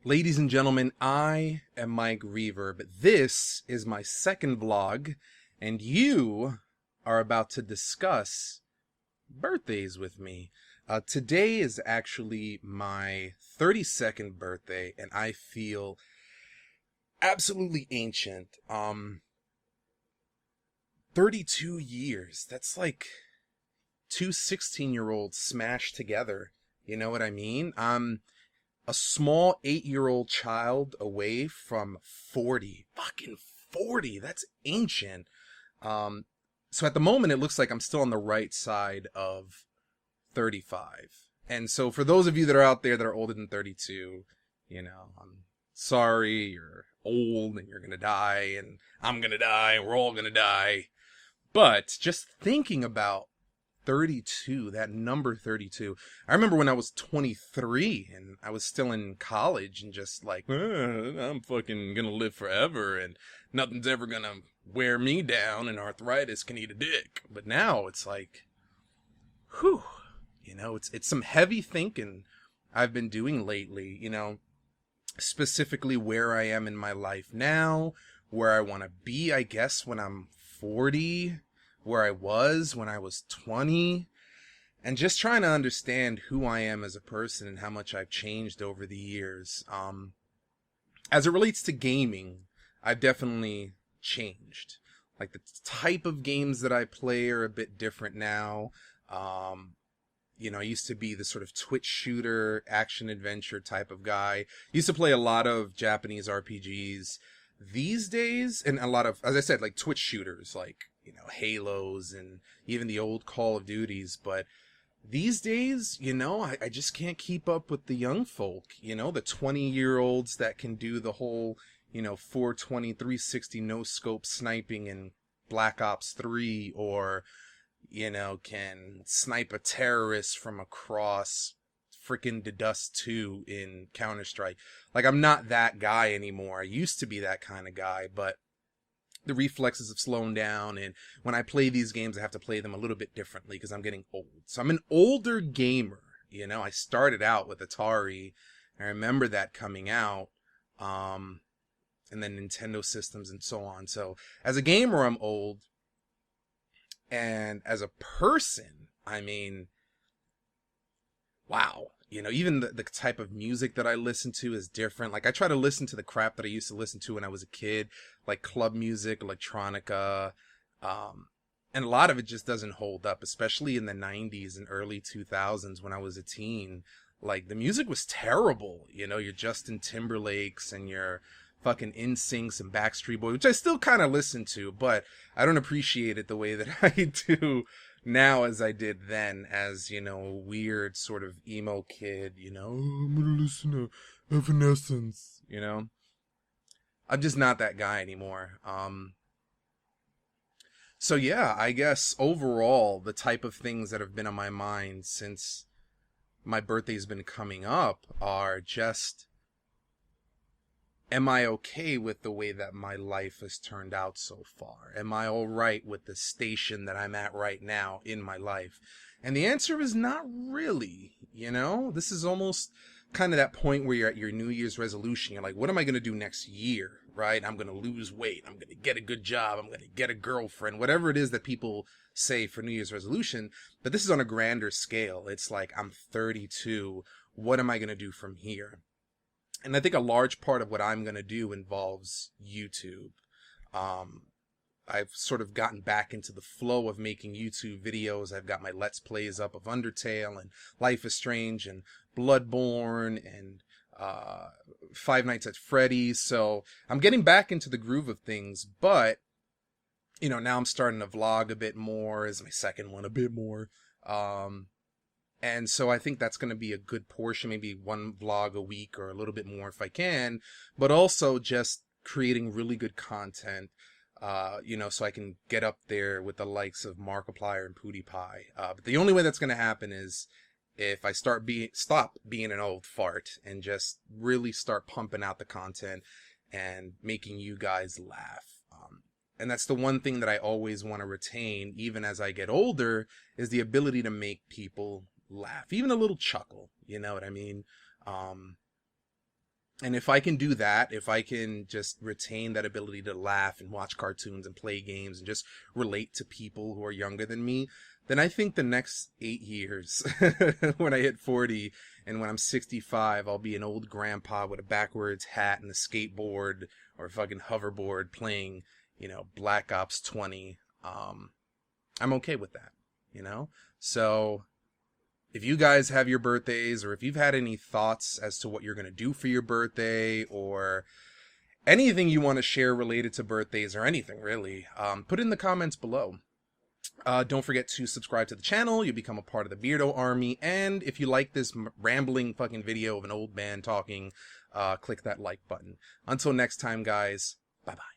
Ladies and gentlemen, I am MikeReverb. This is my second vlog, and you are about to discuss birthdays with me. Today is actually my 32nd birthday, and I feel absolutely ancient. 32 years. That's like two 16-year-olds smashed together. You know what I mean? I'm a small 8-year-old child away from 40. Fucking 40. That's ancient. Um, so at the moment, it looks like I'm still on the right side of 35. And so for those of you that are out there that are older than 32, I'm sorry, you're old and you're gonna die, and I'm gonna die, and we're all gonna die. But just thinking about 32, that number 32. I remember when I was 23 and I was still in college and just like, I'm fucking gonna live forever and nothing's ever gonna wear me down and arthritis can eat a dick. But now it's like, whew, it's some heavy thinking I've been doing lately, specifically where I am in my life now, where I want to be, I guess, when I'm 40, where I was when I was 20, and just trying to understand who I am as a person and how much I've changed over the years. As it relates to gaming, I've definitely changed. Like the type of games that I play are a bit different now. I used to be the sort of Twitch shooter, action adventure type of guy. Used to play a lot of Japanese RPGs. These days, and a lot of, as I said, like Twitch shooters, like, Halos and even the old Call of Duties. But these days, I just can't keep up with the young folk, the 20-year-olds that can do the whole, 420, 360 no scope sniping in Black Ops 3, or, can snipe a terrorist from across freaking the Dust 2 in Counter-Strike. Like, I'm not that guy anymore. I used to be that kind of guy, but the reflexes have slowed down, and when I play these games, I have to play them a little bit differently because I'm getting old. So I'm an older gamer. I started out with Atari. I remember that coming out, and then Nintendo systems and so on. So as a gamer, I'm old, and as a person, I mean, wow. Even the type of music that I listen to is different. Like, I try to listen to the crap that I used to listen to when I was a kid, like club music, electronica, and a lot of it just doesn't hold up, especially in the 90s and early 2000s when I was a teen. Like, the music was terrible. Your Justin Timberlakes and your fucking NSYNCs and Backstreet Boys, which I still kind of listen to, but I don't appreciate it the way that I do now as I did then, as, a weird sort of emo kid, oh, I'm gonna listen to Evanescence, I'm just not that guy anymore. So yeah, I guess overall, the type of things that have been on my mind since my birthday's been coming up are just, am I okay with the way that my life has turned out so far? Am I all right with the station that I'm at right now in my life? And the answer is not really, This is almost kind of that point where you're at your New Year's resolution. You're like, what am I going to do next year, right? I'm going to lose weight. I'm going to get a good job. I'm going to get a girlfriend, whatever it is that people say for New Year's resolution. But this is on a grander scale. It's like, I'm 32. What am I going to do from here? And I think a large part of what I'm going to do involves YouTube. I've sort of gotten back into the flow of making YouTube videos. I've got my Let's Plays up of Undertale and Life is Strange and Bloodborne and Five Nights at Freddy's. So I'm getting back into the groove of things, but, now I'm starting to vlog a bit more, as my second one a bit more. And so I think that's going to be a good portion, maybe one vlog a week or a little bit more if I can, but also just creating really good content, so I can get up there with the likes of Markiplier and PewDiePie. But the only way that's going to happen is if I stop being an old fart and just really start pumping out the content and making you guys laugh. And that's the one thing that I always want to retain, even as I get older, is the ability to make people laugh, even a little chuckle. You know what I mean? And if I can do that, if I can just retain that ability to laugh and watch cartoons and play games and just relate to people who are younger than me, then I think the next 8 years, when I hit 40 and when I'm 65, I'll be an old grandpa with a backwards hat and a skateboard or a fucking hoverboard playing, Black Ops 20. I'm okay with that, So if you guys have your birthdays, or if you've had any thoughts as to what you're going to do for your birthday, or anything you want to share related to birthdays, or anything really, put it in the comments below. Don't forget to subscribe to the channel. You'll become a part of the Beardo Army. And if you like this rambling fucking video of an old man talking, click that like button. Until next time, guys. Bye-bye.